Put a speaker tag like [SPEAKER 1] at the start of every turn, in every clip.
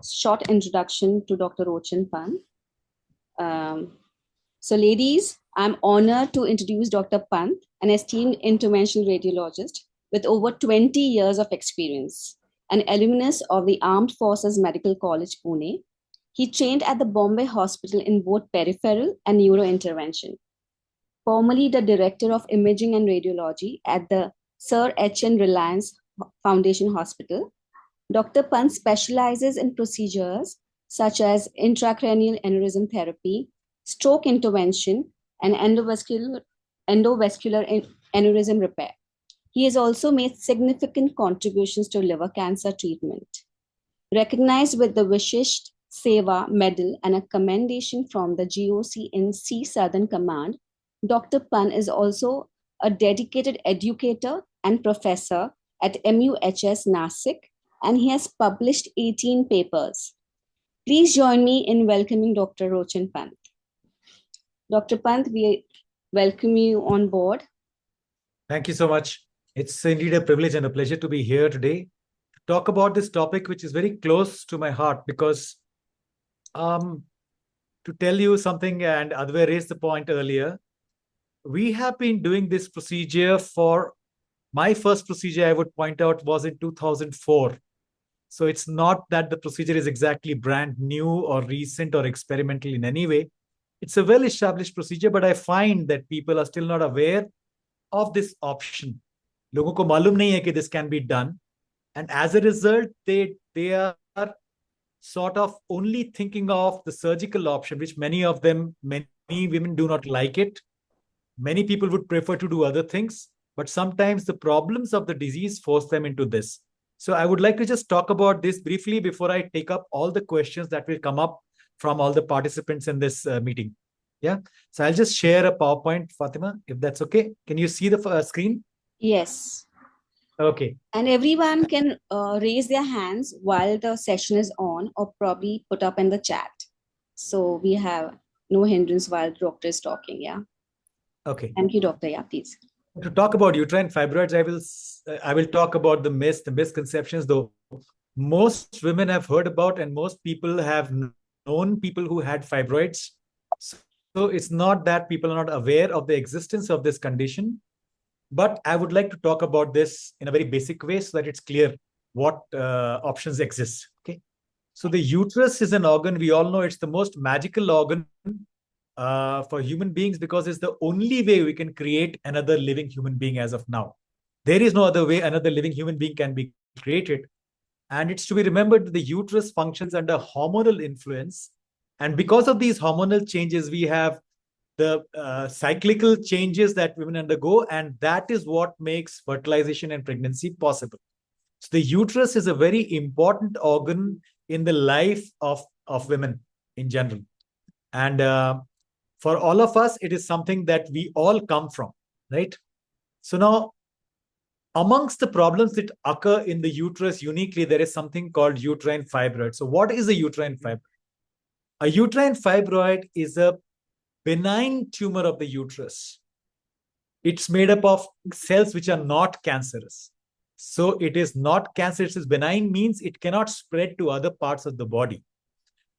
[SPEAKER 1] short introduction to Dr. Rochan Pant. Ladies, I'm honored to introduce Dr. Pant, an esteemed interventional radiologist with over 20 years of experience, an alumnus of the Armed Forces Medical College, Pune. He trained at the Bombay Hospital in both peripheral and neurointervention. Formerly the Director of Imaging and Radiology at the Sir H.N. Reliance Foundation Hospital, Dr. Pant specializes in procedures such as intracranial aneurysm therapy, stroke intervention, and endovascular aneurysm repair. He has also made significant contributions to liver cancer treatment. Recognized with the Vishisht Seva Medal and a commendation from the GOC in Sea Southern Command, Dr. Pant is also a dedicated educator and professor at MUHS Nasik, and he has published 18 papers. Please join me in welcoming Dr. Rochan Pant. Dr. Pant, we welcome you on board.
[SPEAKER 2] Thank you so much. It's indeed a privilege and a pleasure to be here today to talk about this topic, which is very close to my heart, because to tell you something, and Advay raised the point earlier, we have been doing this procedure for, my first procedure I would point out was in 2004. So it's not that the procedure is exactly brand new or recent or experimental in any way. It's a well-established procedure, but I find that people are still not aware of this option. Logon ko malum nahi hai ki this can be done. And as a result, they are sort of only thinking of the surgical option, which many women do not like it. Many people would prefer to do other things, but sometimes the problems of the disease force them into this. So I would like to just talk about this briefly before I take up all the questions that will come up from all the participants in this meeting. Yeah. So I'll just share a PowerPoint, Fatima, if that's okay. Can you see the screen?
[SPEAKER 1] Yes.
[SPEAKER 2] Okay.
[SPEAKER 1] And everyone can raise their hands while the session is on, or probably put up in the chat. So we have no hindrance while the doctor is talking. Yeah.
[SPEAKER 2] Okay.
[SPEAKER 1] Thank you, doctor. Yeah, please.
[SPEAKER 2] To talk about uterine fibroids, I will talk about the misconceptions, though most women have heard about and most people have known people who had fibroids. So it's not that people are not aware of the existence of this condition, but I would like to talk about this in a very basic way so that it's clear what options exist. Okay. So the uterus is an organ. We all know it's the most magical organ for human beings because it's the only way we can create another living human being as of now. There is no other way another living human being can be created. And it's to be remembered that the uterus functions under hormonal influence. And because of these hormonal changes, we have the cyclical changes that women undergo, and that is what makes fertilization and pregnancy possible. So the uterus is a very important organ in the life of women in general. And for all of us, it is something that we all come from, right? So now, amongst the problems that occur in the uterus uniquely, there is something called uterine fibroid. So what is a uterine fibroid? A uterine fibroid is a benign tumor of the uterus. It's made up of cells which are not cancerous. So it is not cancerous. Benign means it cannot spread to other parts of the body.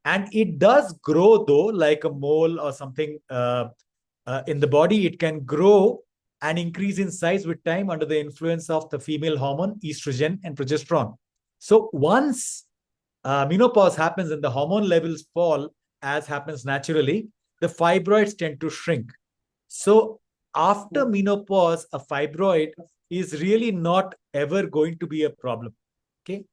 [SPEAKER 2] And it does grow, though, like a mole or something in the body. It can grow and increase in size with time under the influence of the female hormone, estrogen and progesterone. So once menopause happens and the hormone levels fall, as happens naturally, the fibroids tend to shrink. So after menopause, a fibroid is really not ever going to be a problem. Okay.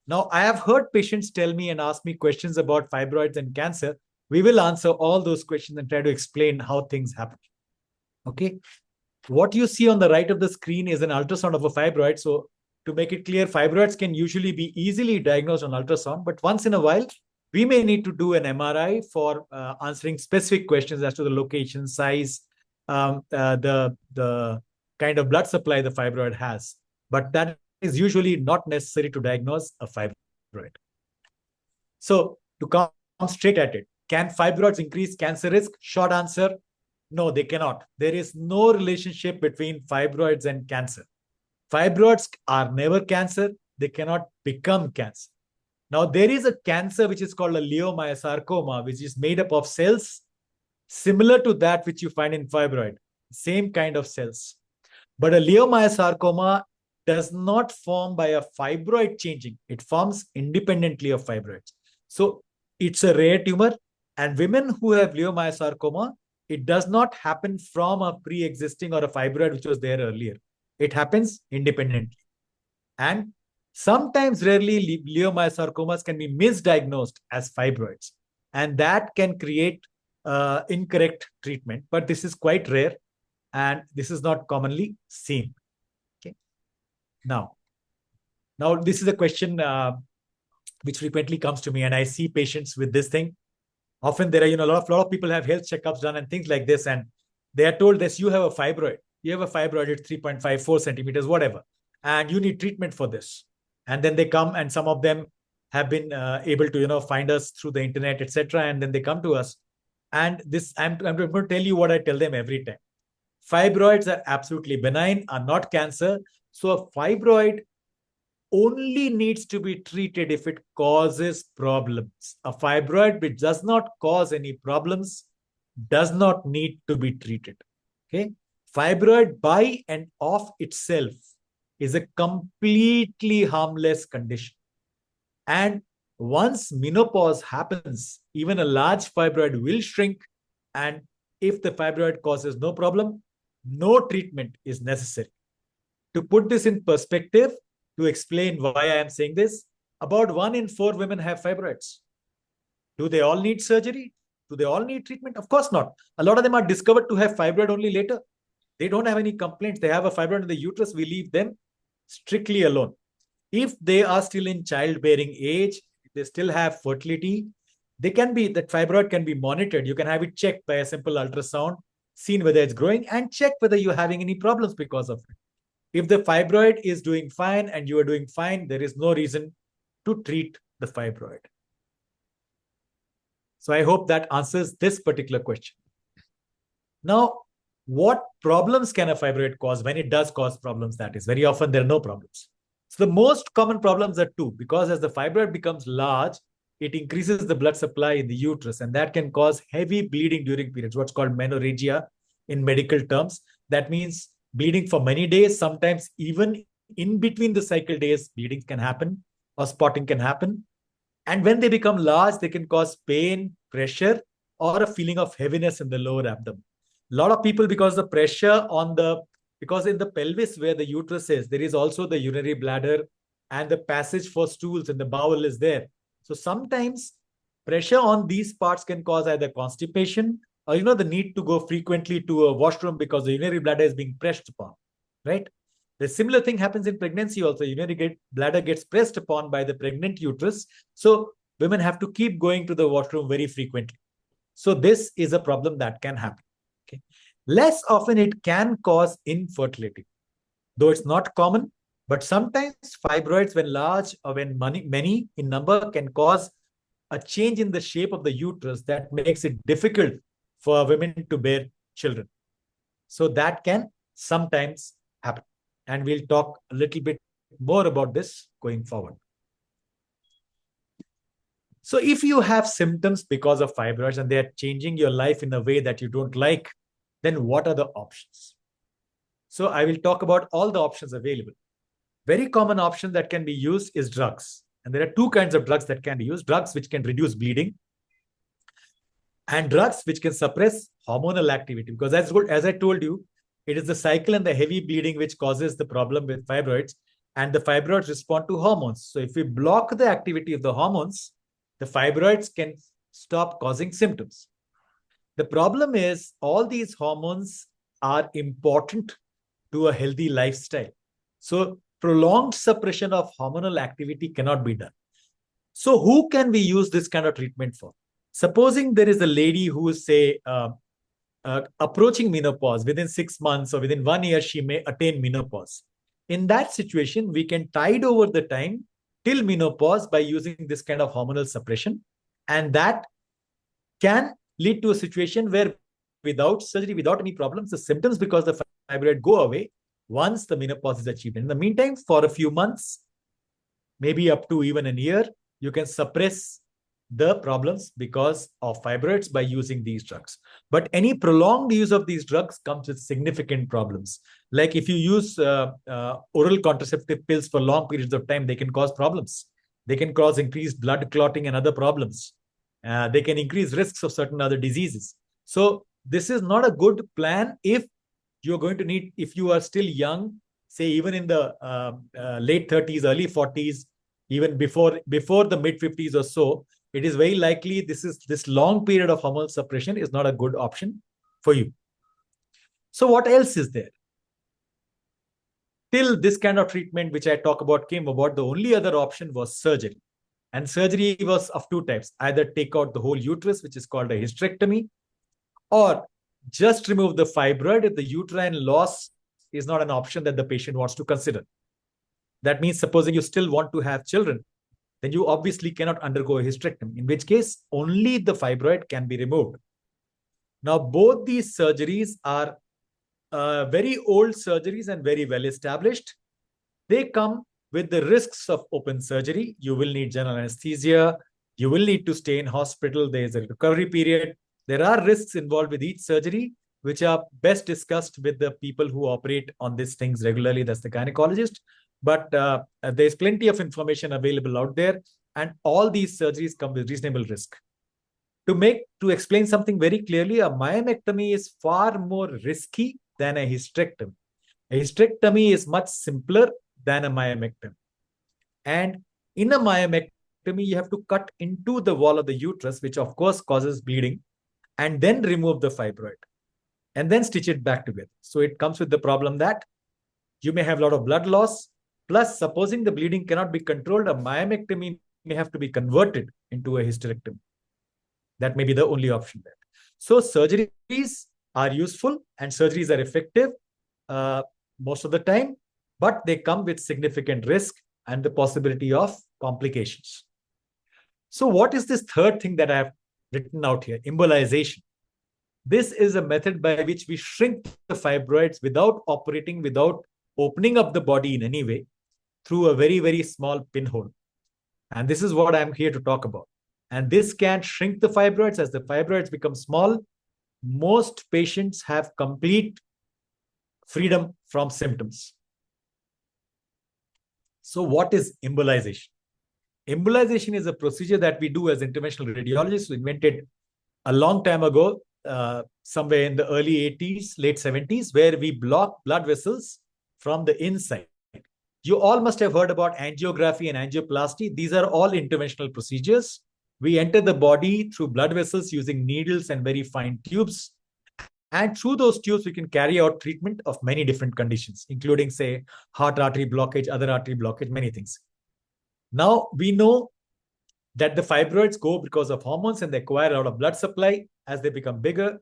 [SPEAKER 2] Now, I have heard patients tell me and ask me questions about fibroids and cancer. We will answer all those questions and try to explain how things happen. Okay. What you see on the right of the screen is an ultrasound of a fibroid. So to make it clear, fibroids can usually be easily diagnosed on ultrasound, but once in a while, we may need to do an MRI for answering specific questions as to the location, size, the kind of blood supply the fibroid has. But that is usually not necessary to diagnose a fibroid. So to come straight at it, can fibroids increase cancer risk? Short answer, no, they cannot. There is no relationship between fibroids and cancer. Fibroids are never cancer. They cannot become cancer. Now, there is a cancer which is called a leiomyosarcoma, which is made up of cells similar to that which you find in fibroid, same kind of cells. But a leiomyosarcoma does not form by a fibroid changing. It forms independently of fibroids. So it's a rare tumor. And women who have leiomyosarcoma, it does not happen from a pre-existing or a fibroid which was there earlier. It happens independently. And sometimes, rarely, leiomyosarcomas can be misdiagnosed as fibroids. And that can create incorrect treatment. But this is quite rare. And this is not commonly seen. Okay. Now this is a question which frequently comes to me, and I see patients with this thing. Often there are, a lot of people have health checkups done and things like this, and they are told this: you have a fibroid. You have a fibroid at 3.5, 4 centimeters, whatever, and you need treatment for this. And then they come, and some of them have been able to, find us through the internet, etc. And then they come to us, and this I'm going to tell you what I tell them every time. Fibroids are absolutely benign, are not cancer. So a fibroid only needs to be treated if it causes problems. A fibroid which does not cause any problems does not need to be treated. Okay. Fibroid by and of itself is a completely harmless condition. And once menopause happens, even a large fibroid will shrink. And if the fibroid causes no problem, no treatment is necessary. To put this in perspective, to explain why I am saying this, about 1 in 4 women have fibroids. Do they all need surgery? Do they all need treatment? Of course not. A lot of them are discovered to have fibroid only later. They don't have any complaints. They have a fibroid in the uterus. We leave them strictly alone. If they are still in childbearing age, they still have fertility, that fibroid can be monitored. You can have it checked by a simple ultrasound, seen whether it's growing, and check whether you're having any problems because of it. If the fibroid is doing fine and you are doing fine, there is no reason to treat the fibroid. So I hope that answers this particular question. Now, what problems can a fibroid cause? When it does cause problems, that is, very often there are no problems. So the most common problems are 2, because as the fibroid becomes large, it increases the blood supply in the uterus, and that can cause heavy bleeding during periods, what's called menorrhagia in medical terms. That means bleeding for many days, sometimes even in between the cycle days, bleeding can happen or spotting can happen. And when they become large, they can cause pain, pressure, or a feeling of heaviness in the lower abdomen. A lot of people, because in the pelvis where the uterus is, there is also the urinary bladder, and the passage for stools in the bowel is there. So sometimes pressure on these parts can cause either constipation or, the need to go frequently to a washroom because the urinary bladder is being pressed upon, right? The similar thing happens in pregnancy also. Urinary bladder gets pressed upon by the pregnant uterus. So women have to keep going to the washroom very frequently. So this is a problem that can happen. Okay. Less often it can cause infertility, though it's not common. But sometimes fibroids, when large or when many in number, can cause a change in the shape of the uterus that makes it difficult for women to bear children. So that can sometimes happen. And we'll talk a little bit more about this going forward. So if you have symptoms because of fibroids and they're changing your life in a way that you don't like, then what are the options? So I will talk about all the options available. Very common option that can be used is drugs. And there are 2 kinds of drugs that can be used. Drugs which can reduce bleeding, and drugs which can suppress hormonal activity. Because as I told you, it is the cycle and the heavy bleeding which causes the problem with fibroids, and the fibroids respond to hormones. So if we block the activity of the hormones, the fibroids can stop causing symptoms. The problem is all these hormones are important to a healthy lifestyle. So prolonged suppression of hormonal activity cannot be done. So who can we use this kind of treatment for? Supposing there is a lady who is, say, approaching menopause. Within 6 months or within 1 year, she may attain menopause. In that situation, we can tide over the time till menopause by using this kind of hormonal suppression. And that can lead to a situation where without surgery, without any problems, the symptoms because the fibroid go away once the menopause is achieved. In the meantime, for a few months, maybe up to even a year, you can suppress the problems because of fibroids by using these drugs. But any prolonged use of these drugs comes with significant problems. Like if you use oral contraceptive pills for long periods of time, they can cause problems. They can cause increased blood clotting and other problems. They can increase risks of certain other diseases. So this is not a good plan if you're going to need, if you are still young, say even in the late 30s, early 40s, even before the mid 50s or so, it is very likely this long period of hormonal suppression is not a good option for you. So what else is there? Till this kind of treatment, which I talk about, came about, the only other option was surgery. And surgery was of two types: either take out the whole uterus, which is called a hysterectomy, or just remove the fibroid if the uterine loss is not an option that the patient wants to consider. That means supposing you still want to have children, then you obviously cannot undergo a hysterectomy, in which case only the fibroid can be removed. Now, both these surgeries are very old surgeries and very well established. They come with the risks of open surgery. You will need general anesthesia. You will need to stay in hospital. There is a recovery period. There are risks involved with each surgery, which are best discussed with the people who operate on these things regularly. That's the gynecologist. But there's plenty of information available out there, and all these surgeries come with reasonable risk. To explain something very clearly, a myomectomy is far more risky than a hysterectomy. A hysterectomy is much simpler than a myomectomy. And in a myomectomy, you have to cut into the wall of the uterus, which of course causes bleeding, and then remove the fibroid, and then stitch it back together. So it comes with the problem that you may have a lot of blood loss. Plus, supposing the bleeding cannot be controlled, a myomectomy may have to be converted into a hysterectomy. That may be the only option there. So surgeries are useful and surgeries are effective most of the time, but they come with significant risk and the possibility of complications. So what is this third thing that I have written out here? Embolization. This is a method by which we shrink the fibroids without operating, without opening up the body in any way, through a very, very small pinhole. And this is what I'm here to talk about. And this can shrink the fibroids. As the fibroids become small, most patients have complete freedom from symptoms. So what is embolization? Embolization is a procedure that we do as interventional radiologists. We invented a long time ago, somewhere in the early 80s, late 70s, where we block blood vessels from the inside. You all must have heard about angiography and angioplasty. These are all interventional procedures. We enter the body through blood vessels using needles and very fine tubes. And through those tubes, we can carry out treatment of many different conditions, including, say, heart artery blockage, other artery blockage, many things. Now, we know that the fibroids go because of hormones and they acquire a lot of blood supply as they become bigger.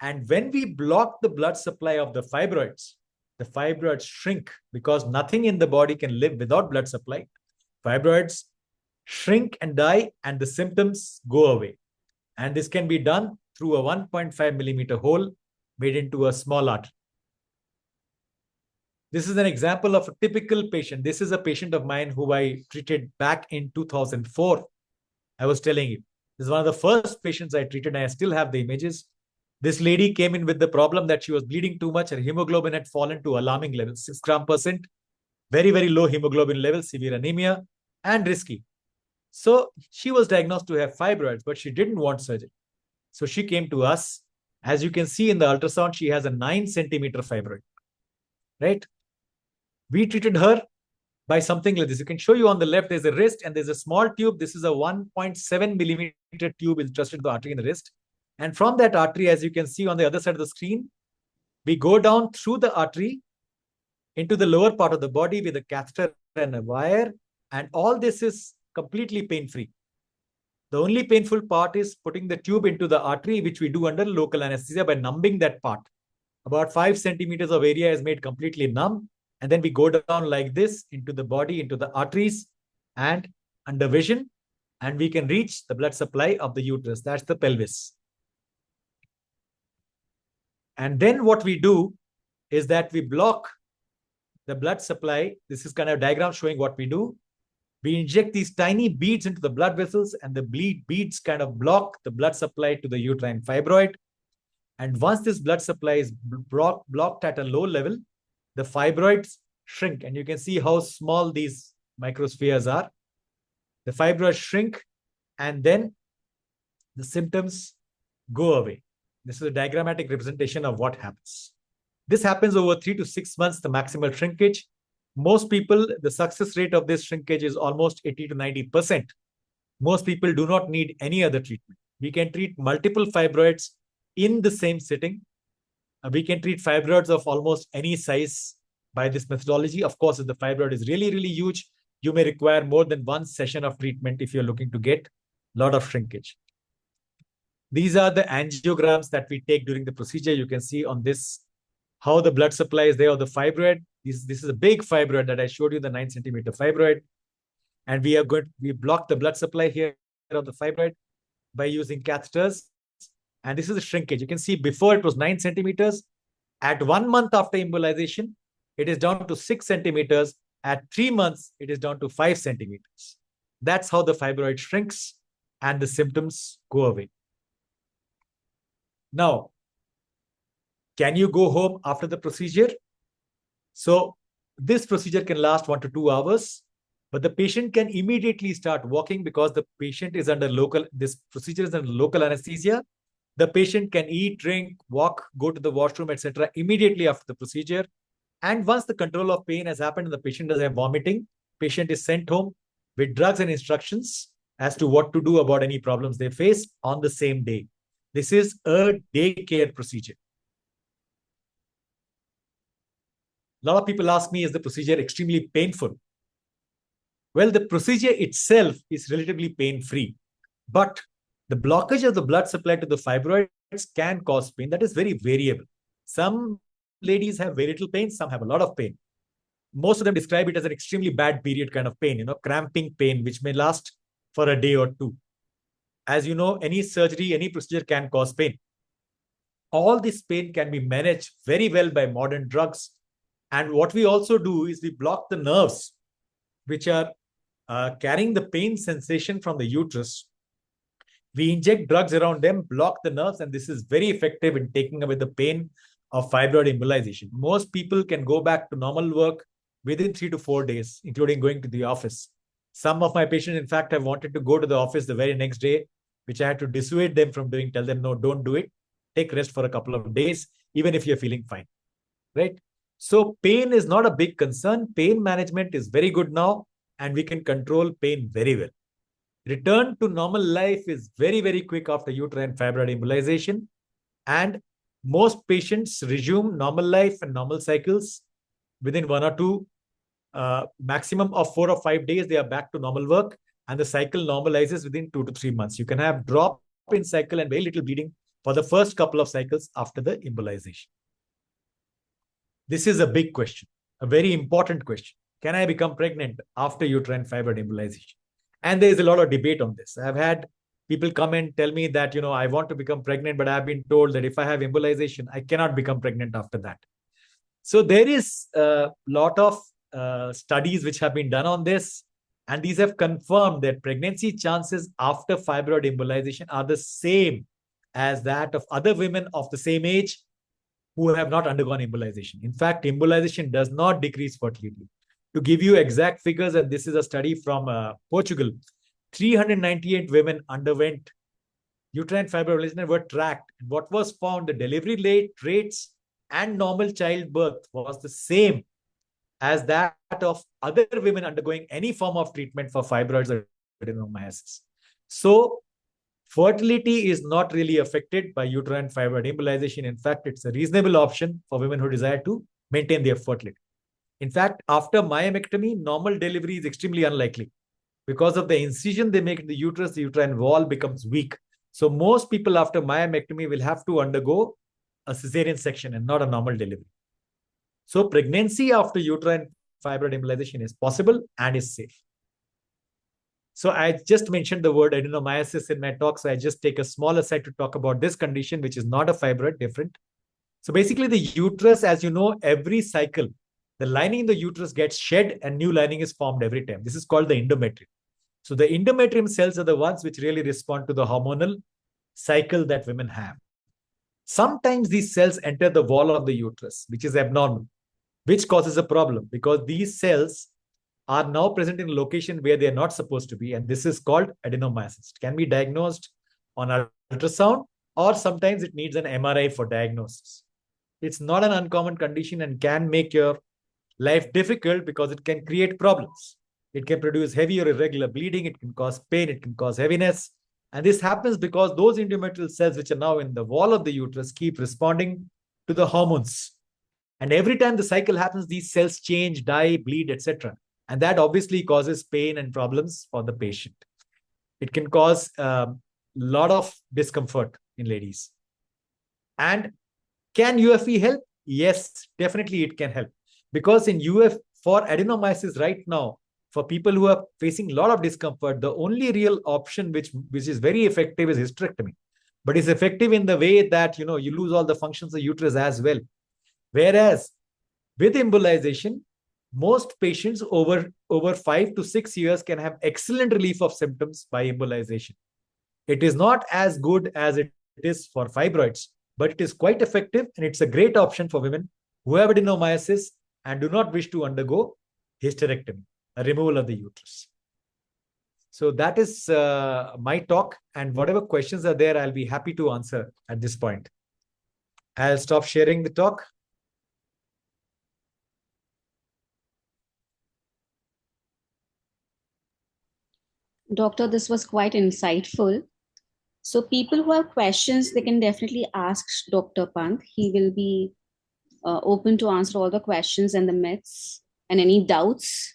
[SPEAKER 2] And when we block the blood supply of the fibroids shrink because nothing in the body can live without blood supply. Fibroids shrink and die, and the symptoms go away. And this can be done through a 1.5 millimeter hole made into a small artery. This is an example of a typical patient. This is a patient of mine who I treated back in 2004. I was telling you, this is one of the first patients I treated, and I still have the images. This lady came in with the problem that she was bleeding too much. Her hemoglobin had fallen to alarming levels, 6 gram%, very, very low hemoglobin levels, severe anemia, and risky. So she was diagnosed to have fibroids, but she didn't want surgery. So she came to us. As you can see in the ultrasound, she has a 9 centimeter fibroid, right? We treated her by something like this. You can show you on the left, there's a wrist and there's a small tube. This is a 1.7 millimeter tube entrusted to the artery in the wrist. And from that artery, as you can see on the other side of the screen, we go down through the artery into the lower part of the body with a catheter and a wire. And all this is completely pain-free. The only painful part is putting the tube into the artery, which we do under local anesthesia by numbing that part. About 5 centimeters of area is made completely numb. And then we go down like this into the body, into the arteries and under vision. And we can reach the blood supply of the uterus. That's the pelvis. And then what we do is that we block the blood supply. This is kind of a diagram showing what we do. We inject these tiny beads into the blood vessels, and the beads kind of block the blood supply to the uterine fibroid. And once this blood supply is blocked at a low level, the fibroids shrink. And you can see how small these microspheres are. The fibroids shrink, and then the symptoms go away. This is a diagrammatic representation of what happens. This happens over 3 to 6 months, the maximal shrinkage. Most people, the success rate of this shrinkage is almost 80 to 90%. Most people do not need any other treatment. We can treat multiple fibroids in the same sitting. We can treat fibroids of almost any size by this methodology. Of course, if the fibroid is really, really huge, you may require more than one session of treatment if you're looking to get a lot of shrinkage. These are the angiograms that we take during the procedure. You can see on this how the blood supply is there of the fibroid. This is a big fibroid that I showed you, the 9-centimeter fibroid. And we block the blood supply here of the fibroid by using catheters. And this is the shrinkage. You can see before it was 9 centimeters. At 1 month after embolization, it is down to 6 centimeters. At 3 months, it is down to 5 centimeters. That's how the fibroid shrinks and the symptoms go away. Now, can you go home after the procedure? So this procedure can last 1 to 2 hours, but the patient can immediately start walking because the patient is under this procedure is under local anesthesia. The patient can eat, drink, walk, go to the washroom, etc. immediately after the procedure. And once the control of pain has happened and the patient doesn't have vomiting, patient is sent home with drugs and instructions as to what to do about any problems they face on the same day. This is a day care procedure. A lot of people ask me, is the procedure extremely painful? Well, the procedure itself is relatively pain-free, but the blockage of the blood supply to the fibroids can cause pain. That is very variable. Some ladies have very little pain, some have a lot of pain. Most of them describe it as an extremely bad period kind of pain, cramping pain, which may last for a day or two. As you know, any surgery, any procedure can cause pain. All this pain can be managed very well by modern drugs. And what we also do is we block the nerves, which are carrying the pain sensation from the uterus. We inject drugs around them, block the nerves, and this is very effective in taking away the pain of fibroid embolization. Most people can go back to normal work within 3 to 4 days, including going to the office. Some of my patients, in fact, have wanted to go to the office the very next day, which I had to dissuade them from doing, tell them, no, don't do it. Take rest for a couple of days, even if you're feeling fine, right? So pain is not a big concern. Pain management is very good now, and we can control pain very well. Return to normal life is very, very quick after uterine fibroid embolization. And most patients resume normal life and normal cycles within 1 or 2, maximum of 4 or 5 days, they are back to normal work, and the cycle normalizes within 2 to 3 months. You can have drop in cycle and very little bleeding for the first couple of cycles after the embolization. This is a big question, a very important question. Can I become pregnant after uterine fibroid embolization? And there is a lot of debate on this. I've had people come and tell me that, I want to become pregnant, but I've been told that if I have embolization, I cannot become pregnant after that. So there is a lot of studies which have been done on this, and these have confirmed that pregnancy chances after fibroid embolization are the same as that of other women of the same age who have not undergone embolization. In fact, embolization does not decrease fertility. To give you exact figures, and this is a study from Portugal, 398 women underwent uterine fibroid embolization and were tracked. And what was found, the delivery rates and normal childbirth was the same as that of other women undergoing any form of treatment for fibroids or adenomyosis. So fertility is not really affected by uterine fibroid embolization. In fact, it's a reasonable option for women who desire to maintain their fertility. In fact, after myomectomy, normal delivery is extremely unlikely. Because of the incision they make in the uterine wall becomes weak. So most people after myomectomy will have to undergo a cesarean section and not a normal delivery. So pregnancy after uterine fibroid embolization is possible and is safe. So I just mentioned the word adenomyosis in my talk. So I just take a small aside to talk about this condition, which is not a fibroid, different. So basically the uterus, as you know, every cycle, the lining in the uterus gets shed and new lining is formed every time. This is called the endometrium. So the endometrium cells are the ones which really respond to the hormonal cycle that women have. Sometimes these cells enter the wall of the uterus, which is abnormal, which causes a problem because these cells are now present in a location where they are not supposed to be. And this is called adenomyosis. It can be diagnosed on ultrasound, or sometimes it needs an MRI for diagnosis. It's not an uncommon condition and can make your life difficult because it can create problems. It can produce heavy or irregular bleeding. It can cause pain. It can cause heaviness. And this happens because those endometrial cells, which are now in the wall of the uterus, keep responding to the hormones. And every time the cycle happens, these cells change, die, bleed, etc. And that obviously causes pain and problems for the patient. It can cause a lot of discomfort in ladies. And can UFE help? Yes, definitely it can help. Because in UF, for adenomyosis right now, for people who are facing a lot of discomfort, the only real option which is very effective is hysterectomy. But it's effective in the way that you lose all the functions of uterus as well. Whereas with embolization, most patients over 5 to 6 years can have excellent relief of symptoms by embolization. It is not as good as it is for fibroids, but it is quite effective, and it's a great option for women who have adenomyosis and do not wish to undergo hysterectomy, a removal of the uterus. So that is my talk, and whatever questions are there, I'll be happy to answer at this point. I'll stop sharing the talk.
[SPEAKER 1] Doctor, this was quite insightful. So people who have questions, they can definitely ask Dr. Pant. He will be open to answer all the questions and the myths and any doubts.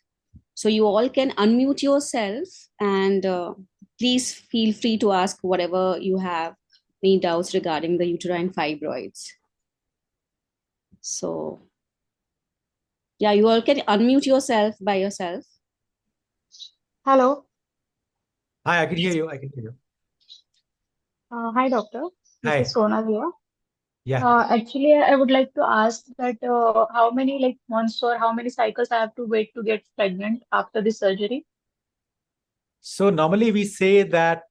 [SPEAKER 1] So you all can unmute yourself and please feel free to ask whatever you have, any doubts regarding the uterine fibroids. So yeah, you all can unmute yourself by yourself.
[SPEAKER 3] Hello.
[SPEAKER 2] Hi, I can hear you. I can hear you.
[SPEAKER 3] Hi, doctor. This
[SPEAKER 2] Hi.
[SPEAKER 3] is Sona here.
[SPEAKER 2] Yeah.
[SPEAKER 3] Actually, I would like to ask that how many months or how many cycles I have to wait to get pregnant after the surgery?
[SPEAKER 2] So normally we say that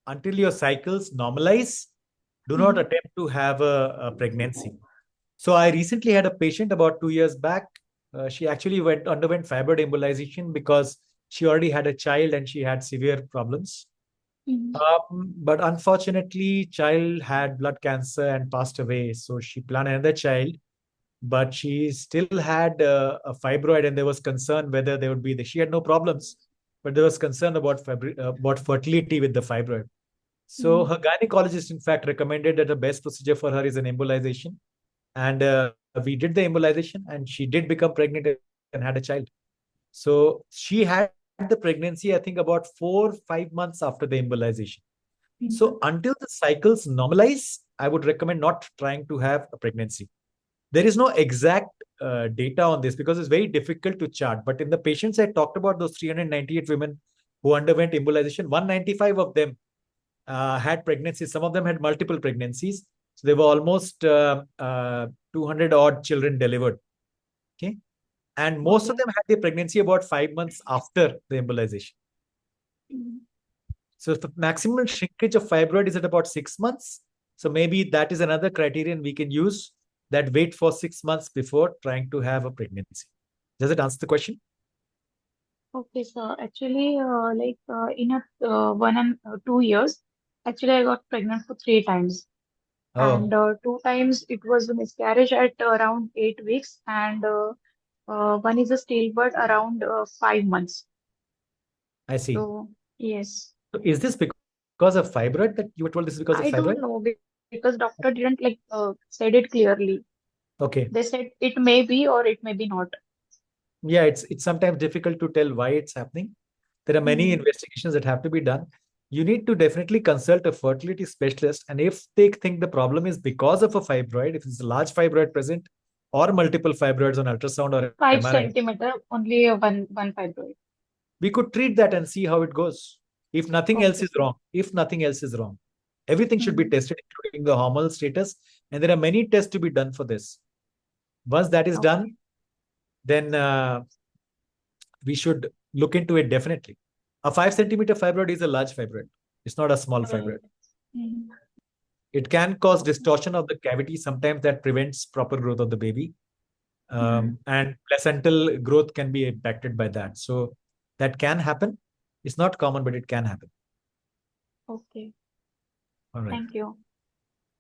[SPEAKER 2] until your cycles normalize, do not
[SPEAKER 3] Mm-hmm.
[SPEAKER 2] attempt to have a pregnancy. So I recently had a patient about 2 years back. She actually underwent fibroid embolization because she already had a child and she had severe problems. But unfortunately, child had blood cancer and passed away. So she planned another child, but she still had a fibroid, and there was concern whether there would be she had no problems, but there was concern about fertility with the fibroid. So her gynecologist, in fact, recommended that the best procedure for her is an embolization. And we did the embolization, and she did become pregnant and had a child. So she had the pregnancy, I think, about 4-5 months after the embolization. So until the cycles normalize, I would recommend not trying to have a pregnancy. There is no exact data on this because it's very difficult to chart. But in the patients I talked about, those 398 women who underwent embolization, 195 of them had pregnancies. Some of them had multiple pregnancies. So there were almost 200 odd children delivered. Okay. And most of them had their pregnancy about 5 months after the embolization. So the maximum shrinkage of fibroid is at about 6 months. So maybe that is another criterion we can use, that wait for 6 months before trying to have a pregnancy. Does it answer the question?
[SPEAKER 3] Okay, sir. Actually, in 1 and 2 years, actually I got pregnant for 3 times, and
[SPEAKER 2] Oh,
[SPEAKER 3] 2 times it was a miscarriage at around 8 weeks, and one is a stillbirth around 5 months.
[SPEAKER 2] I see.
[SPEAKER 3] So yes,
[SPEAKER 2] So is this because of fibroid that you were told this is because of
[SPEAKER 3] I
[SPEAKER 2] fibroid?
[SPEAKER 3] don't know because doctor didn't said it clearly.
[SPEAKER 2] Okay.
[SPEAKER 3] They said it may be or it may be not.
[SPEAKER 2] Yeah, it's sometimes difficult to tell why it's happening. There are many
[SPEAKER 3] Mm-hmm.
[SPEAKER 2] investigations that have to be done. You need to definitely consult a fertility specialist. And if they think the problem is because of a fibroid, if it's a large fibroid present or multiple fibroids on ultrasound or
[SPEAKER 3] Five
[SPEAKER 2] MRI,
[SPEAKER 3] centimeter, only one fibroid.
[SPEAKER 2] we could treat that and see how it goes. If nothing else
[SPEAKER 3] Okay,
[SPEAKER 2] is
[SPEAKER 3] sir.
[SPEAKER 2] wrong, everything should be
[SPEAKER 3] Mm-hmm.
[SPEAKER 2] tested, including the hormonal status. And there are many tests to be done for this. Once that is
[SPEAKER 3] Okay.
[SPEAKER 2] done, then we should look into it definitely. A 5 centimeter fibroid is a large fibroid. It's not a small fibroid.
[SPEAKER 3] Mhm.
[SPEAKER 2] It can cause distortion of the cavity. Sometimes that prevents proper growth of the baby. And placental growth can be impacted by that. So that can happen. It's not common, but it can happen.
[SPEAKER 3] Okay.
[SPEAKER 2] All right.
[SPEAKER 3] Thank you.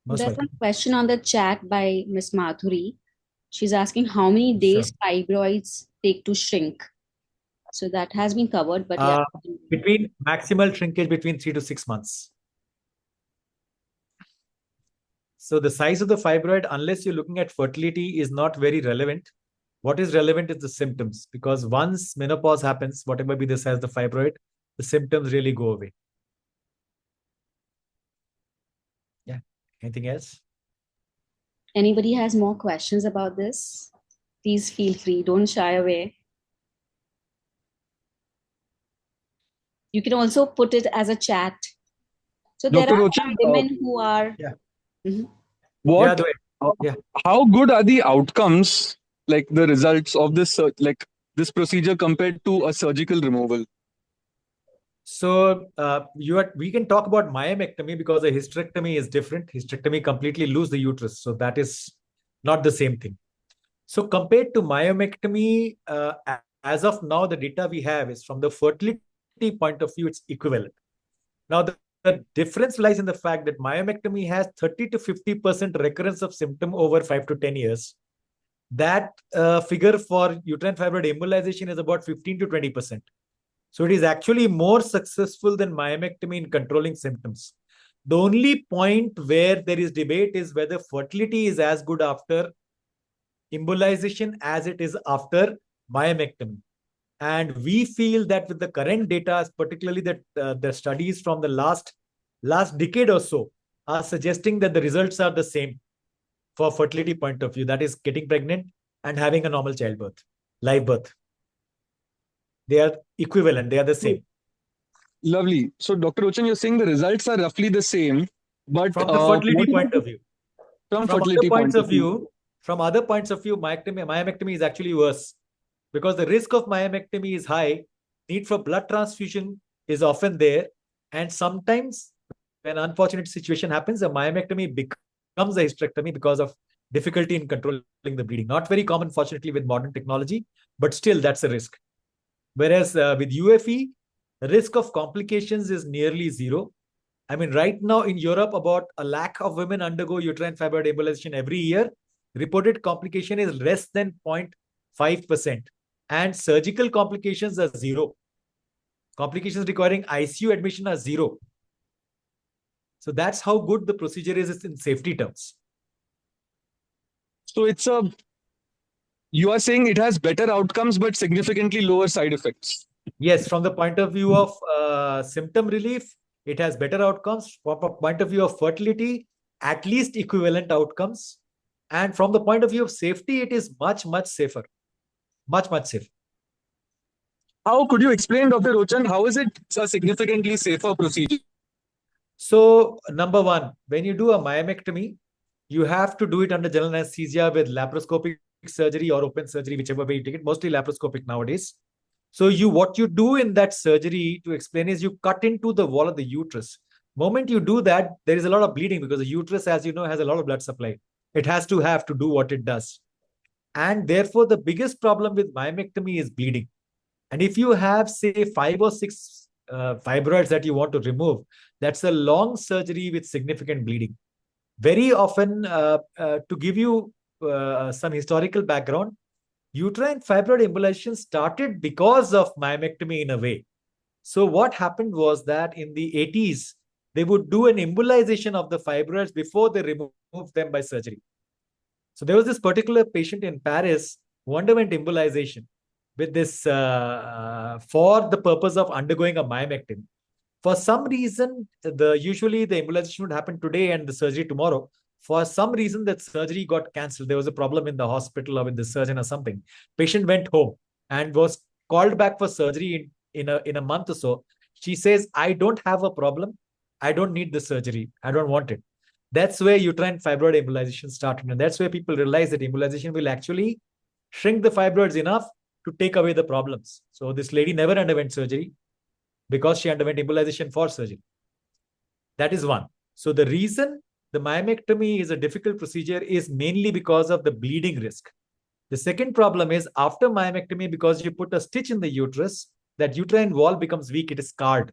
[SPEAKER 2] Most
[SPEAKER 1] There's a
[SPEAKER 2] welcome.
[SPEAKER 1] question on the chat by Miss Madhuri. She's asking how many
[SPEAKER 2] Sure.
[SPEAKER 1] days fibroids take to shrink. So that has been covered, but yeah.
[SPEAKER 2] Between maximal shrinkage between 3 to 6 months. So the size of the fibroid, unless you're looking at fertility, is not very relevant. What is relevant is the symptoms, because once menopause happens, whatever be the size of the fibroid, the symptoms really go away. Yeah. Anything else?
[SPEAKER 1] Anybody has more questions about this? Please feel free. Don't shy away. You can also put it as a chat. So there
[SPEAKER 4] Dr.
[SPEAKER 1] are
[SPEAKER 4] Rochan,
[SPEAKER 1] women who are.
[SPEAKER 2] Yeah.
[SPEAKER 1] Mhm.
[SPEAKER 4] what,
[SPEAKER 2] Yeah, yeah.
[SPEAKER 4] how good are the outcomes, like the results of this, like this procedure compared to a surgical removal?
[SPEAKER 2] So we can talk about myomectomy because a hysterectomy is different. Hysterectomy completely lose the uterus, so that is not the same thing. So compared to myomectomy, as of now, the data we have is from the fertility point of view, it's equivalent. Now, the difference lies in the fact that myomectomy has 30 to 50% recurrence of symptom over 5 to 10 years. That figure for uterine fibroid embolization is about 15 to 20%. So it is actually more successful than myomectomy in controlling symptoms. The only point where there is debate is whether fertility is as good after embolization as it is after myomectomy. And we feel that with the current data, particularly the studies from the last decade or so, are suggesting that the results are the same for fertility point of view, that is getting pregnant and having a normal childbirth, live birth. They are equivalent, they are the same.
[SPEAKER 4] Lovely. So, Dr. Rochan, you're saying the results are roughly the same, but
[SPEAKER 2] From the fertility
[SPEAKER 4] what
[SPEAKER 2] point
[SPEAKER 4] about
[SPEAKER 2] of view.
[SPEAKER 4] from
[SPEAKER 2] From other
[SPEAKER 4] fertility
[SPEAKER 2] points
[SPEAKER 4] point of
[SPEAKER 2] of
[SPEAKER 4] view?
[SPEAKER 2] view, myomectomy is actually worse because the risk of myomectomy is high. Need for blood transfusion is often there. And sometimes when an unfortunate situation happens, a myomectomy becomes a hysterectomy because of difficulty in controlling the bleeding. Not very common, fortunately, with modern technology, but still that's a risk. Whereas with UFE, the risk of complications is nearly zero. I mean, right now in Europe, about 1 lakh of women undergo uterine fibroid embolization every year. Reported complication is less than 0.5%. And surgical complications are zero. Complications requiring ICU admission are zero. So that's how good the procedure is in safety terms.
[SPEAKER 4] So you are saying it has better outcomes but significantly lower side effects.
[SPEAKER 2] Yes, from the point of view of symptom relief, it has better outcomes. From the point of view of fertility, at least equivalent outcomes. And from the point of view of safety, it is much, much safer. Much, much safer.
[SPEAKER 4] How could you explain, Dr. Rochan, how is it a significantly safer procedure?
[SPEAKER 2] So, number one, when you do a myomectomy, you have to do it under general anesthesia with laparoscopic surgery or open surgery, whichever way you take it, mostly laparoscopic nowadays. So what you do in that surgery, to explain, is you cut into the wall of the uterus. Moment you do that, there is a lot of bleeding because the uterus, as you know, has a lot of blood supply. It has to do what it does. And therefore, the biggest problem with myomectomy is bleeding. And if you have, say, 5 or 6 fibroids that you want to remove, that's a long surgery with significant bleeding. Very often, to give you some historical background, uterine fibroid embolization started because of myomectomy in a way. So what happened was that in the 80s, they would do an embolization of the fibroids before they removed them by surgery. So there was this particular patient in Paris who underwent embolization with this for the purpose of undergoing a myomectomy. For some reason, usually the embolization would happen today and the surgery tomorrow. For some reason, that surgery got cancelled. There was a problem in the hospital or with the surgeon or something. Patient went home and was called back for surgery in a month or so. She says, I don't have a problem. I don't need the surgery. I don't want it. That's where uterine fibroid embolization started. And that's where people realize that embolization will actually shrink the fibroids enough to take away the problems. So this lady never underwent surgery because she underwent embolization for surgery. That is one. So the reason the myomectomy is a difficult procedure is mainly because of the bleeding risk. The second problem is after myomectomy, because you put a stitch in the uterus, that uterine wall becomes weak, it is scarred.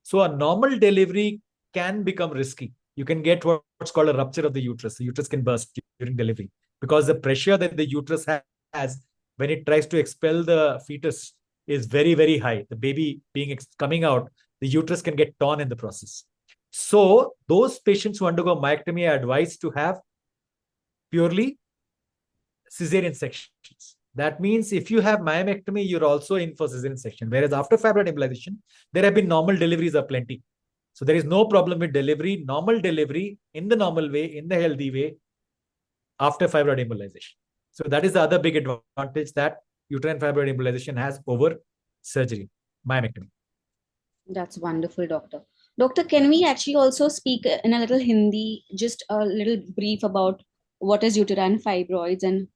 [SPEAKER 2] So a normal delivery can become risky. You can get what's called a rupture of the uterus. The uterus can burst during delivery because the pressure that the uterus has when it tries to expel the fetus is very, very high. The baby coming out, the uterus can get torn in the process. So those patients who undergo myectomy are advised to have purely cesarean sections. That means if you have myomectomy, you're also in for cesarean section. Whereas after fibroid embolization, there have been normal deliveries are plenty. So there is no problem with delivery, normal delivery in the normal way, in the healthy way after fibroid embolization. So that is the other big advantage that uterine fibroid embolization has over surgery, myomectomy.
[SPEAKER 1] That's wonderful, doctor. Doctor, can we actually also speak in a little Hindi, just a little brief about what is uterine fibroids and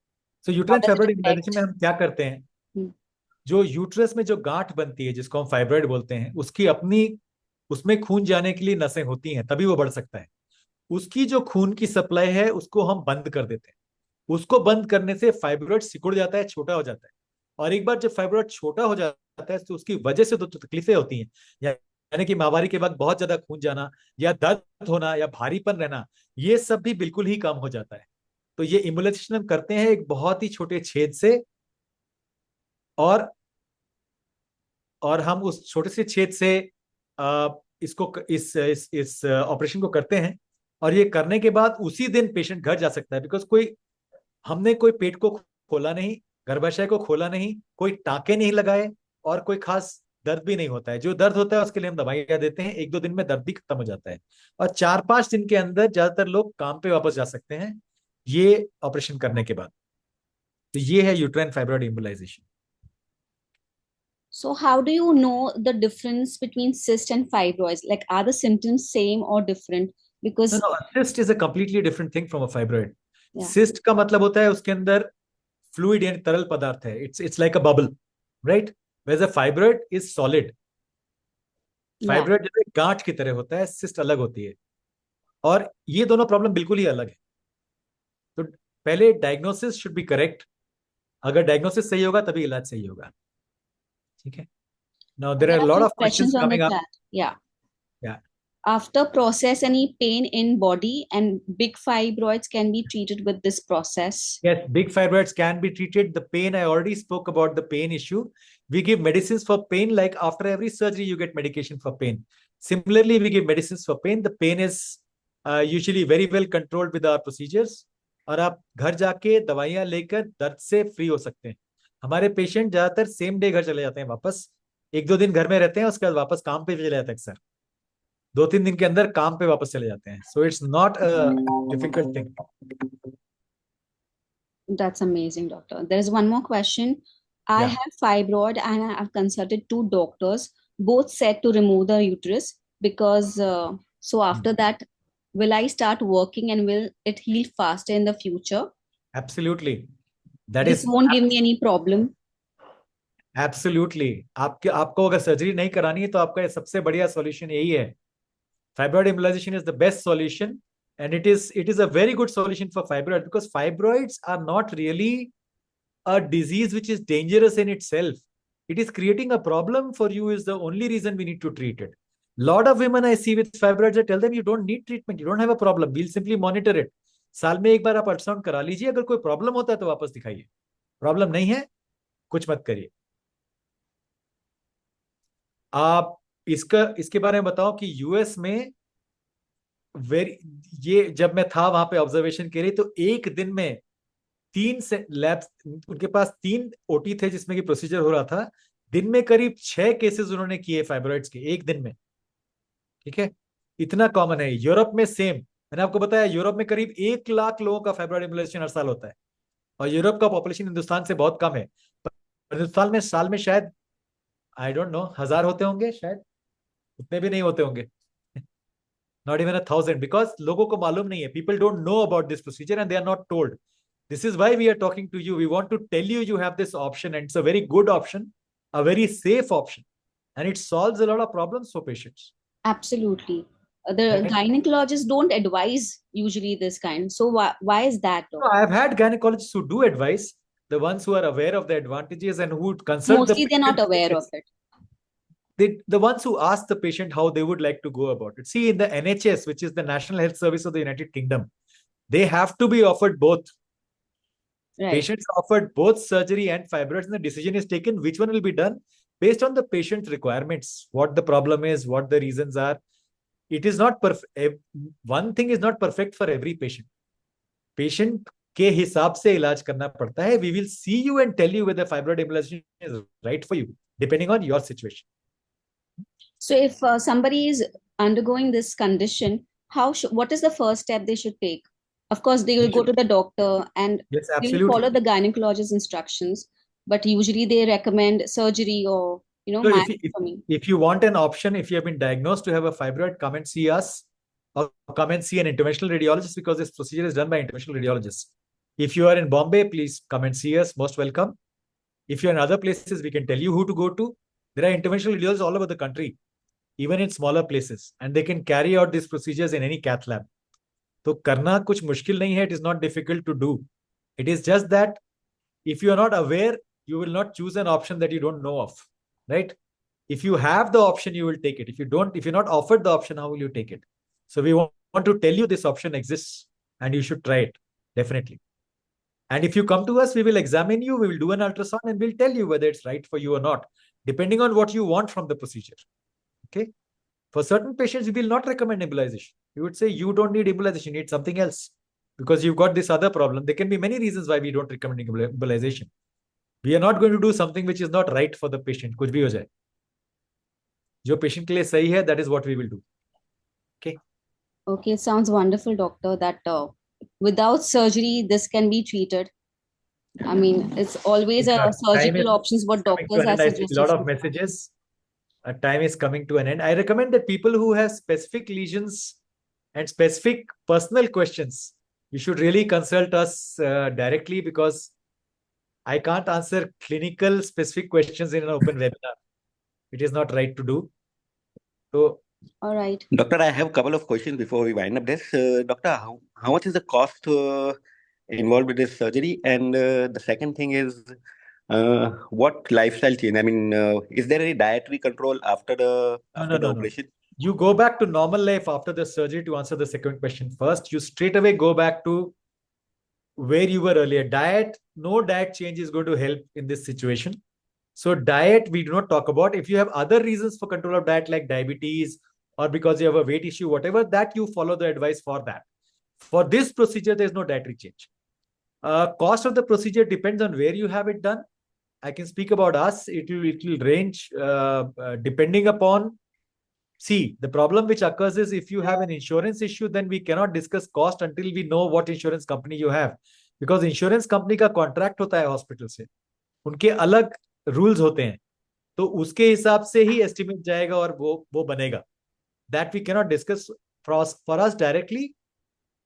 [SPEAKER 2] So
[SPEAKER 1] how
[SPEAKER 2] uterine
[SPEAKER 1] does it
[SPEAKER 2] fibroid
[SPEAKER 1] affect?
[SPEAKER 2] embolization में हम क्या करते हैं? जो uterus में जो गांठ बनती है जिसको हम फाइब्रॉइड बोलते हैं, उसकी अपनी उसमें खून जाने के लिए नसें होती हैं, तभी वो बढ़ सकता है. उसकी जो खून की सप्लाई है उसको हम बंद कर देते हैं. उसको बंद करने से फाइब्रॉइड सिकुड़ जाता है, छोटा हो जाता है. और एक बार जब फाइब्रॉइड छोटा हो जाता है तो उसकी वजह से तो तकलीफें होती हैं, यानी कि माहवारी के वक्त बहुत ज्यादा खून जाना या दर्द होना या भारीपन रहना, ये सब भी बिल्कुल ही कम हो जाता है. तो ये इम्यूलाइजेशन हम करते हैं एक बहुत ही छोटे छेद से, और हम उस छोटे से छेद से इसको इस ऑपरेशन को करते हैं. और ये करने के बाद उसी दिन पेशेंट घर जा सकता है, बिकॉज हमने कोई पेट को खोला नहीं, गर्भाशय को खोला नहीं, कोई टांके नहीं लगाए और कोई खास दर्द भी नहीं होता है. जो दर्द होता है उसके लिए हम दवाइयां देते हैं, 1-2 दिन में दर्द भी खत्म हो जाता है और 4-5 दिन के अंदर ज्यादातर लोग काम पे वापस जा सकते हैं ये ऑपरेशन करने के बाद. तो ये है uterine fibroid embolisation.
[SPEAKER 1] So how do you know the difference between cyst and fibroids? Like, are the symptoms same or different? Because
[SPEAKER 2] No, a cyst is a completely different thing from a fibroid.
[SPEAKER 1] yeah,
[SPEAKER 2] Cyst का मतलब होता है उसके अंदर fluid यानी तरल पदार्थ है. It's like a bubble, right? Whereas a fibroid is solid.
[SPEAKER 1] yeah.
[SPEAKER 2] Fibroid जैसे गांठ की तरह होता है, सिस्ट अलग होती है. और ये दोनों प्रॉब्लम बिल्कुल ही अलग है. तो पहले डायग्नोसिस शुड बी करेक्ट. अगर डायग्नोसिस सही होगा तभी इलाज सही होगा. ठीक है. Now there
[SPEAKER 1] There
[SPEAKER 2] are a
[SPEAKER 1] are
[SPEAKER 2] lot
[SPEAKER 1] few
[SPEAKER 2] of
[SPEAKER 1] questions
[SPEAKER 2] questions
[SPEAKER 1] on the
[SPEAKER 2] coming up.
[SPEAKER 1] chat. Yeah.
[SPEAKER 2] Yeah.
[SPEAKER 1] After process, any pain in body and big fibroids can be treated with this process.
[SPEAKER 2] Yes, big fibroids can be treated. The pain, I already spoke about the pain issue. We give medicines for pain, like after every surgery, you get medication for pain. Similarly, we give medicines for pain. The pain is usually very well controlled with our procedures. और आप घर जाके दवाइयां लेकर दर्द से free हो सकते हैं. हमारे पेशेंट ज्यादातर सेम डे घर चले जाते हैं वापस. 1-2 दिन घर में रहते हैं, उसके बाद वापस काम पे चले जाते हैं. अक्सर 2-3 दिन के अंदर काम पे वापस चले जाते हैं. So it's not a difficult thing.
[SPEAKER 1] That's amazing, doctor. There's one more question. I
[SPEAKER 2] Yeah.
[SPEAKER 1] have fibroid and I have consulted 2 doctors. Both said to remove the uterus because so after that, will I start working and will it heal faster in the future?
[SPEAKER 2] Absolutely. That
[SPEAKER 1] This
[SPEAKER 2] is
[SPEAKER 1] won't give me any problem.
[SPEAKER 2] Absolutely. आपको अगर surgery नहीं करानी है तो आपका ये सबसे बढ़िया सॉल्यूशन यही है. Fibroid embolization is the best solution and it is a very good solution for fibroid because fibroids are not really a disease which is dangerous in itself. It is creating a problem for you is the only reason we need to treat it. Lot of women I see with fibroids, I tell them you don't need treatment, you don't have a problem, we'll simply monitor it. साल में एक बार आप ultrasound करा लीजिए, अगर कोई problem होता है तो वापस दिखाइए, प्रॉब्लम नहीं है कुछ मत करिए. आप इसके बारे में बताओ कि यूएस में वेरी ये जब मैं था वहां पे ऑब्जर्वेशन के लिए, तो एक दिन में 3 से लैब्स उनके पास 3 ओटी थे जिसमें कि प्रोसीजर हो रहा था. दिन में करीब 6 केसेस उन्होंने किए फाइब्रॉइड्स के एक दिन में. ठीक है, इतना कॉमन है. यूरोप में सेम, मैंने आपको बताया यूरोप में करीब 1 लाख लोगों का फाइब्रॉइड एम्बुलेशन हर साल होता है. और यूरोप का पॉपुलेशन हिंदुस्तान से बहुत कम है. हिंदुस्तान में साल में शायद आई डोंट नो 1000 होते होंगे, शायद उतने भी नहीं होते होंगे. नॉट इवन 1000 बिकॉज लोगों को मालूम नहीं है. People don't know about this procedure and they are not told. This is why we are talking to you. We want to tell you you have this option, and it's a very good option, a very safe option, and it solves a lot of problems for patients.
[SPEAKER 1] Absolutely. The
[SPEAKER 2] Right?
[SPEAKER 1] gynecologists don't advise usually this kind. So why is that,
[SPEAKER 2] No,
[SPEAKER 1] doctor?
[SPEAKER 2] I've had gynecologists who do advise, the ones who are aware of the advantages and who would consult the
[SPEAKER 1] Mostly they're not
[SPEAKER 2] patient.
[SPEAKER 1] aware of it.
[SPEAKER 2] The ones who ask the patient how they would like to go about it. See, in the NHS, which is the National Health Service of the United Kingdom, they have to be offered both.
[SPEAKER 1] Right.
[SPEAKER 2] Patients are offered both surgery and fibroids, and the decision is taken which one will be done based on the patient's requirements, what the problem is, what the reasons are. It is not perfect. One thing is not perfect for every patient. Patient के हिसाब से इलाज करना पड़ता है. We will see you and tell you whether fibroid embolization is right for you, depending on your situation.
[SPEAKER 1] So if somebody is undergoing this condition, what is the first step they should take? Of course, they will go to the doctor and
[SPEAKER 2] Yes,
[SPEAKER 1] they will
[SPEAKER 2] absolutely.
[SPEAKER 1] follow the gynecologist's instructions, but usually they recommend surgery or,
[SPEAKER 2] So
[SPEAKER 1] myectomy.
[SPEAKER 2] if you want an option, if you have been diagnosed to have a fibroid, come and see us or come and see an interventional radiologist, because this procedure is done by interventional radiologists. If you are in Bombay, please come and see us. Most welcome. If you're in other places, we can tell you who to go to. There are interventional radiologists all over the country, even in smaller places, and they can carry out these procedures in any cath lab. तो करना कुछ मुश्किल नहीं है. It is not difficult to do. It is just that if you are not aware, you will not choose an option that you don't know of, right? If you have the option, you will take it. If you're not offered the option, how will you take it? So we want to tell you this option exists and you should try it, definitely. And if you come to us, we will examine you, we will do an ultrasound, and we'll tell you whether it's right for you or not, depending on what you want from the procedure. Okay? For certain patients, we will not recommend embolization. We would say you don't need embolization, you need something else because you've got this other problem. There can be many reasons why we don't recommend embolization. We are not going to do something which is not right for the patient. कुछ भी हो जाए. जो patient के लिए सही है, that is what we will do. Okay.
[SPEAKER 1] Okay, it sounds wonderful, doctor, that without surgery, this can be treated. I mean, it's always a surgical options what doctors are
[SPEAKER 2] I see a
[SPEAKER 1] suggesting.
[SPEAKER 2] lot of messages. Time is coming to an end. I recommend that people who have specific lesions and specific personal questions, you should really consult us directly, because I can't answer clinical specific questions in an open webinar. It is not right to do. So,
[SPEAKER 1] all right.
[SPEAKER 5] Doctor, I have a couple of questions before we wind up this. Doctor, how much is the cost involved with this surgery? And the second thing is, what lifestyle change? I mean, is there any dietary control after the operation?
[SPEAKER 2] You go back to normal life after the surgery. To answer the second question first, you straight away go back to where you were earlier. Diet, no diet change is going to help in this situation. So diet, we do not talk about. If you have other reasons for control of diet, like diabetes or because you have a weight issue, whatever, that you follow the advice for that. For this procedure, there is no dietary change. Cost of the procedure depends on where you have it done. I can speak about us. It will range depending upon. See, the problem which occurs is if you have an insurance issue, then we cannot discuss cost until we know what insurance company you have. Because insurance company का contract होता है hospital से. उनके अलग rules होते हैं. तो उसके हिसाब से ही estimate जाएगा और वो बनेगा. That we cannot discuss for us directly.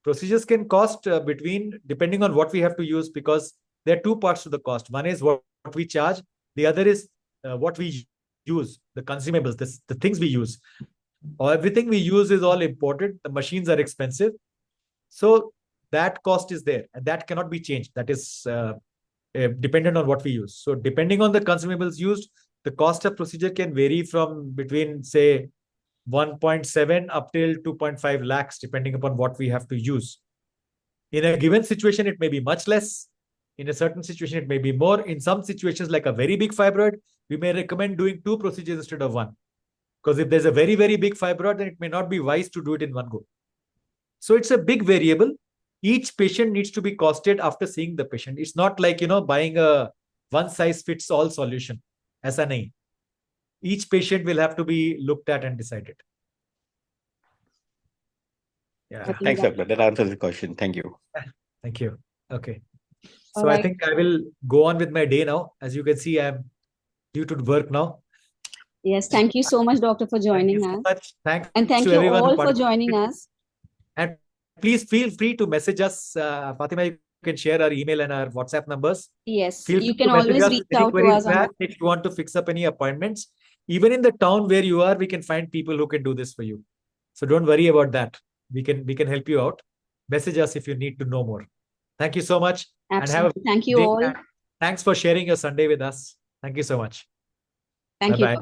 [SPEAKER 2] Procedures can cost depending on what we have to use, because there are two parts to the cost. One is what we charge. The other is what we use, the consumables, the things we use. Everything we use is all imported. The machines are expensive. So that cost is there and that cannot be changed. That is dependent on what we use. So depending on the consumables used, the cost of procedure can vary from between, say, 1.7 up till 2.5 lakhs, depending upon what we have to use. In a given situation, it may be much less. In a certain situation, it may be more. In some situations, like a very big fibroid, we may recommend doing 2 procedures instead of 1. Because if there's a very, very big fibroid, then it may not be wise to do it in one go. So it's a big variable. Each patient needs to be costed after seeing the patient. It's not like, buying a one-size-fits-all solution. Aisa nahi. Each patient will have to be looked at and decided. Yeah.
[SPEAKER 5] Thanks, doctor. That answers the question. Thank you.
[SPEAKER 2] Thank you. Okay. So I think I will go on with my day now. As you can see, I'm due to work now.
[SPEAKER 1] Yes. Thank you so much, doctor, for joining us.
[SPEAKER 2] Much. Thanks.
[SPEAKER 1] And thank you all for joining us.
[SPEAKER 2] And please feel free to message us. Fatima, you can share our email and our WhatsApp numbers.
[SPEAKER 1] Yes,
[SPEAKER 2] Feel
[SPEAKER 1] you
[SPEAKER 2] free
[SPEAKER 1] can
[SPEAKER 2] to message
[SPEAKER 1] always
[SPEAKER 2] us
[SPEAKER 1] reach
[SPEAKER 2] with any
[SPEAKER 1] out to
[SPEAKER 2] queries
[SPEAKER 1] us
[SPEAKER 2] you
[SPEAKER 1] on
[SPEAKER 2] have. If you want to fix up any appointments, even in the town where you are, we can find people who can do this for you. So don't worry about that. We can help you out. Message us if you need to know more. Thank you so much, and have a
[SPEAKER 1] Absolutely. Thank you
[SPEAKER 2] day.
[SPEAKER 1] all.
[SPEAKER 2] And thanks for sharing your Sunday with us. Thank you so much.
[SPEAKER 1] Thank
[SPEAKER 2] Bye-bye.
[SPEAKER 1] you.